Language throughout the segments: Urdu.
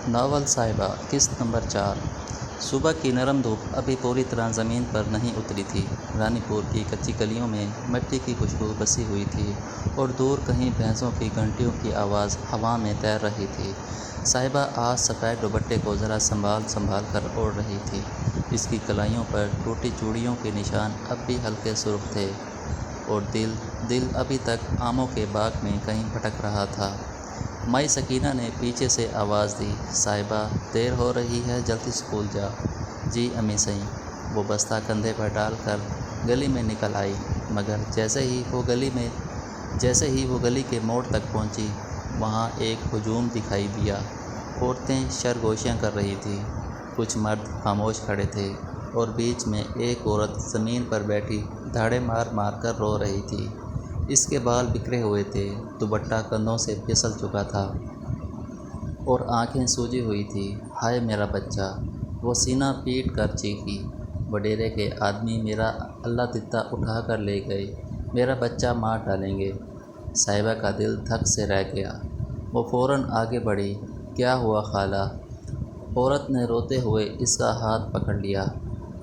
ناول صاحبہ قسط نمبر 4۔ صبح کی نرم دھوپ ابھی پوری طرح زمین پر نہیں اتری تھی۔ رانی پور کی کچی گلیوں میں مٹی کی خوشبو بسی ہوئی تھی اور دور کہیں بھینسوں کی گھنٹیوں کی آواز ہوا میں تیر رہی تھی۔ صاحبہ آج سفید دوپٹے کو ذرا سنبھال کر اوڑھ رہی تھی۔ اس کی کلائیوں پر ٹوٹی چوڑیوں کے نشان اب بھی ہلکے سرخ تھے اور دل ابھی تک آموں کے باغ میں کہیں بھٹک رہا تھا۔ مائی سکینہ نے پیچھے سے آواز دی، صاحبہ دیر ہو رہی ہے، جلدی اسکول جا۔ جی امی صحیح۔ وہ بستہ کندھے پر ڈال کر گلی میں نکل آئی، مگر جیسے ہی وہ گلی کے موڑ تک پہنچی، وہاں ایک ہجوم دکھائی دیا۔ عورتیں سرگوشیاں کر رہی تھیں، کچھ مرد خاموش کھڑے تھے اور بیچ میں ایک عورت زمین پر بیٹھی دھاڑے مار کر رو رہی تھی۔ اس کے بال بکھرے ہوئے تھے، دوپٹہ کندھوں سے پھسل چکا تھا اور آنکھیں سوجی ہوئی تھیں۔ ہائے میرا بچہ! وہ سینہ پیٹ کر چیخی۔ وڈیرے کے آدمی میرا اللہ دتا اٹھا کر لے گئے، میرا بچہ مار ڈالیں گے۔ صاحبہ کا دل دھک سے رہ گیا۔ وہ فوراً آگے بڑھی۔ کیا ہوا خالہ؟ عورت نے روتے ہوئے اس کا ہاتھ پکڑ لیا۔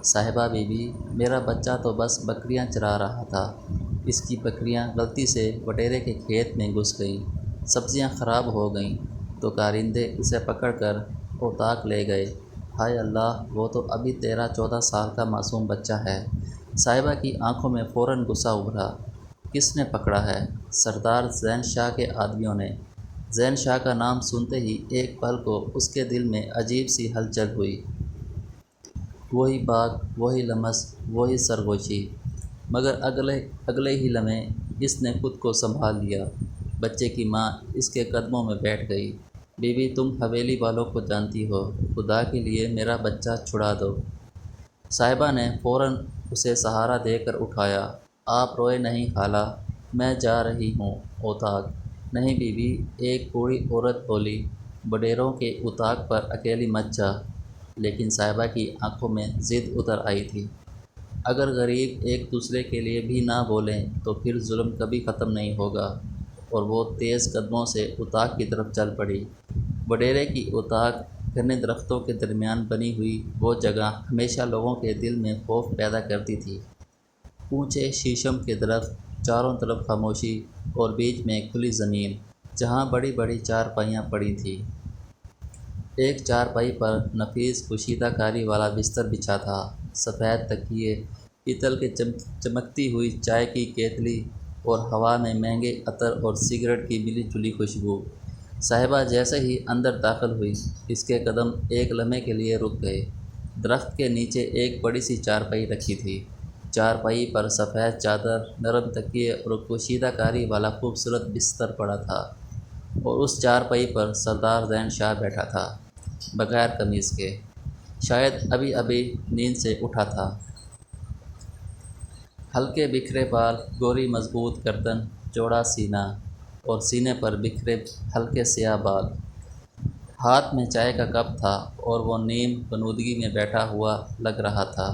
صاحبہ بی بی، میرا بچہ تو بس بکریاں چرا رہا تھا، اس کی بکریاں غلطی سے وڈیرے کے کھیت میں گھس گئیں، سبزیاں خراب ہو گئیں تو کارندے اسے پکڑ کر اوطاق لے گئے۔ ہائے اللہ، وہ تو ابھی 13-14 سال کا معصوم بچہ ہے۔ صاحبہ کی آنکھوں میں فوراً غصہ ابھرا۔ کس نے پکڑا ہے؟ سردار زین شاہ کے آدمیوں نے۔ زین شاہ کا نام سنتے ہی ایک پل کو اس کے دل میں عجیب سی ہلچل ہوئی۔ وہی باغ، وہی لمس، وہی سرگوشی، مگر اگلے ہی لمحے اس نے خود کو سنبھال لیا۔ بچے کی ماں اس کے قدموں میں بیٹھ گئی۔ بی بی، تم حویلی والوں کو جانتی ہو، خدا کے لیے میرا بچہ چھڑا دو۔ صاحبہ نے فوراً اسے سہارا دے کر اٹھایا۔ آپ روئے نہیں خالہ، میں جا رہی ہوں اوطاق۔ نہیں بی بی، ایک بوڑھی عورت بولی، وڈیروں کے اوطاق پر اکیلی مت جا۔ لیکن صاحبہ کی آنکھوں میں ضد اتر آئی تھی۔ اگر غریب ایک دوسرے کے لیے بھی نہ بولیں تو پھر ظلم کبھی ختم نہیں ہوگا، اور وہ تیز قدموں سے اوطاق کی طرف چل پڑی۔ وڈیرے کی اوطاق گھنے درختوں کے درمیان بنی ہوئی وہ جگہ ہمیشہ لوگوں کے دل میں خوف پیدا کرتی تھی۔ اونچے شیشم کے درخت، چاروں طرف خاموشی اور بیچ میں کھلی زمین، جہاں بڑی بڑی چارپائیاں پڑی تھیں۔ ایک چارپائی پر نفیس کشیدہ کاری والا بستر بچھا تھا، سفید تکیے، پیتل کے چمکتی ہوئی چائے کی کیتلی اور ہوا میں مہنگے عطر اور سگریٹ کی ملی جلی خوشبو۔ صاحبہ جیسے ہی اندر داخل ہوئی، اس کے قدم ایک لمحے کے لیے رک گئے۔ درخت کے نیچے ایک بڑی سی چارپائی رکھی تھی۔ چارپائی پر سفید چادر، نرم تکیے اور کشیدہ کاری والا خوبصورت بستر پڑا تھا، اور اس چارپائی پر سردار زین شاہ بیٹھا تھا، بغیر قمیص کے، شاید ابھی نیند سے اٹھا تھا۔ ہلکے بکھرے بال، گوری مضبوط گردن، چوڑا سینہ، اور سینے پر بکھرے ہلکے سیاہ بال۔ ہاتھ میں چائے کا کپ تھا اور وہ نیم غنودگی میں بیٹھا ہوا لگ رہا تھا۔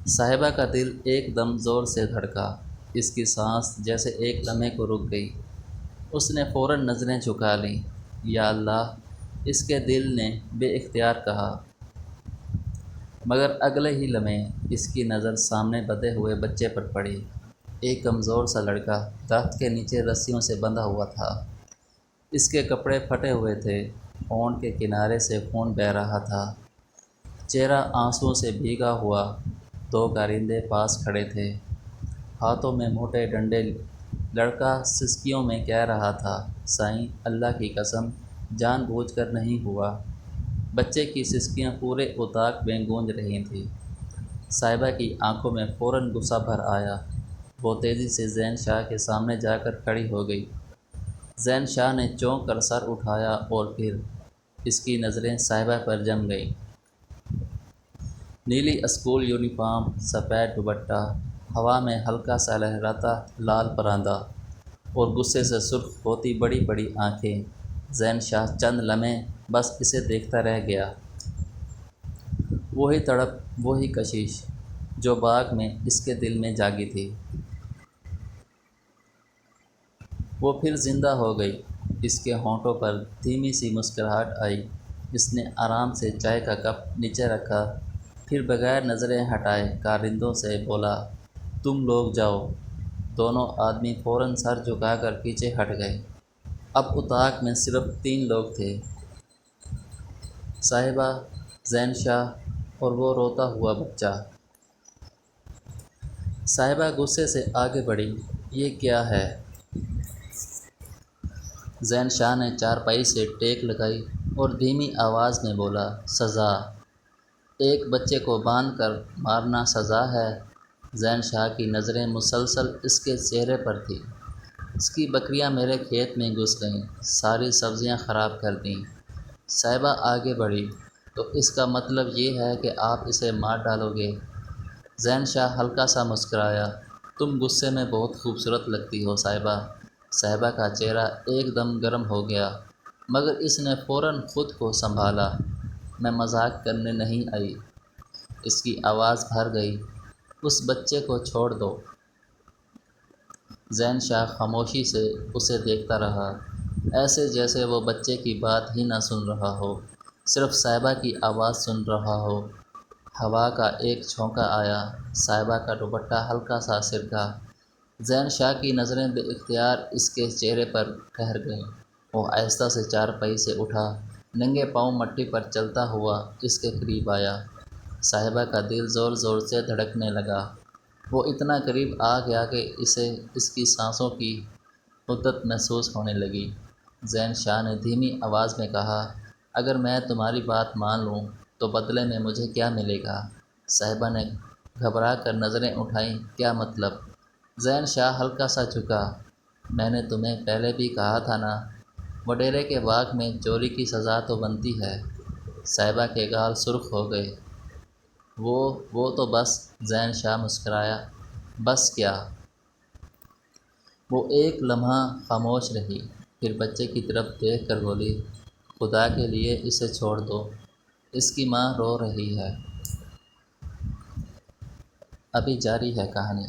صاحبہ کا دل ایک دم زور سے دھڑکا، اس کی سانس جیسے ایک لمحے کو رک گئی۔ اس نے فوراً نظریں جھکا لیں۔ یا اللہ! اس کے دل نے بے اختیار کہا۔ مگر اگلے ہی لمحے اس کی نظر سامنے بدے ہوئے بچے پر پڑی۔ ایک کمزور سا لڑکا درخت کے نیچے رسیوں سے بندھا ہوا تھا۔ اس کے کپڑے پھٹے ہوئے تھے، ہونٹ کے کنارے سے خون بہہ رہا تھا، چہرہ آنسوؤں سے بھیگا ہوا۔ دو کارندے پاس کھڑے تھے، ہاتھوں میں موٹے ڈنڈے۔ لڑکا سسکیوں میں کہہ رہا تھا، سائیں اللہ کی قسم، جان بوجھ کر نہیں ہوا۔ بچے کی سسکیاں پورے اوطاق میں گونج رہی تھیں۔ صاحبہ کی آنکھوں میں فوراً غصہ بھر آیا۔ وہ تیزی سے زین شاہ کے سامنے جا کر کھڑی ہو گئی۔ زین شاہ نے چونک کر سر اٹھایا اور پھر اس کی نظریں صاحبہ پر جم گئیں۔ نیلی اسکول یونیفارم، سفید دوپٹہ، ہوا میں ہلکا سا لہراتا لال پراندہ، اور غصے سے سرخ ہوتی بڑی بڑی آنکھیں۔ زین شاہ چند لمحے بس اسے دیکھتا رہ گیا۔ وہی تڑپ، وہی کشش، جو باغ میں اس کے دل میں جاگی تھی، وہ پھر زندہ ہو گئی۔ اس کے ہونٹوں پر دھیمی سی مسکراہٹ آئی۔ اس نے آرام سے چائے کا کپ نیچے رکھا، پھر بغیر نظریں ہٹائے کارندوں سے بولا، تم لوگ جاؤ۔ دونوں آدمی فوراً سر جھکا کر پیچھے ہٹ گئے۔ اب اتاق میں صرف 3 لوگ تھے، صاحبہ، زین شاہ اور وہ روتا ہوا بچہ۔ صاحبہ غصے سے آگے بڑھی، یہ کیا ہے؟ زین شاہ نے چارپائی سے ٹیک لگائی اور دھیمی آواز میں بولا، سزا۔ ایک بچے کو باندھ کر مارنا سزا ہے؟ زین شاہ کی نظریں مسلسل اس کے چہرے پر تھیں۔ اس کی بکریاں میرے کھیت میں گھس گئیں، ساری سبزیاں خراب کر دیں۔ صاحبہ آگے بڑھی، تو اس کا مطلب یہ ہے کہ آپ اسے مار ڈالو گے؟ زین شاہ ہلکا سا مسکرایا، تم غصے میں بہت خوبصورت لگتی ہو صاحبہ۔ صاحبہ کا چہرہ ایک دم گرم ہو گیا، مگر اس نے فوراً خود کو سنبھالا، میں مذاق کرنے نہیں آئی۔ اس کی آواز بھر گئی، اس بچے کو چھوڑ دو۔ زین شاہ خاموشی سے اسے دیکھتا رہا، ایسے جیسے وہ بچے کی بات ہی نہ سن رہا ہو، صرف صاحبہ کی آواز سن رہا ہو۔ ہوا کا ایک جھونکا آیا، صاحبہ کا دوپٹہ ہلکا سا سرکا۔ زین شاہ کی نظریں بے اختیار اس کے چہرے پر ٹھہر گئیں۔ وہ آہستہ سے چارپائی سے اٹھا، ننگے پاؤں مٹی پر چلتا ہوا اس کے قریب آیا۔ صاحبہ کا دل زور زور سے دھڑکنے لگا۔ وہ اتنا قریب آ گیا کہ اسے اس کی سانسوں کی مدت محسوس ہونے لگی۔ زین شاہ نے دھیمی آواز میں کہا، اگر میں تمہاری بات مان لوں تو بدلے میں مجھے کیا ملے گا؟ صاحبہ نے گھبرا کر نظریں اٹھائیں، کیا مطلب؟ زین شاہ ہلکا سا جھکا، میں نے تمہیں پہلے بھی کہا تھا نا، وڈیرے کے باغ میں چوری کی سزا تو بنتی ہے۔ صاحبہ کے گال سرخ ہو گئے۔ وہ تو بس۔ زین شاہ مسکرایا، بس کیا؟ وہ ایک لمحہ خاموش رہی، پھر بچے کی طرف دیکھ کر بولی، خدا کے لیے اسے چھوڑ دو، اس کی ماں رو رہی ہے۔ ابھی جاری ہے کہانی۔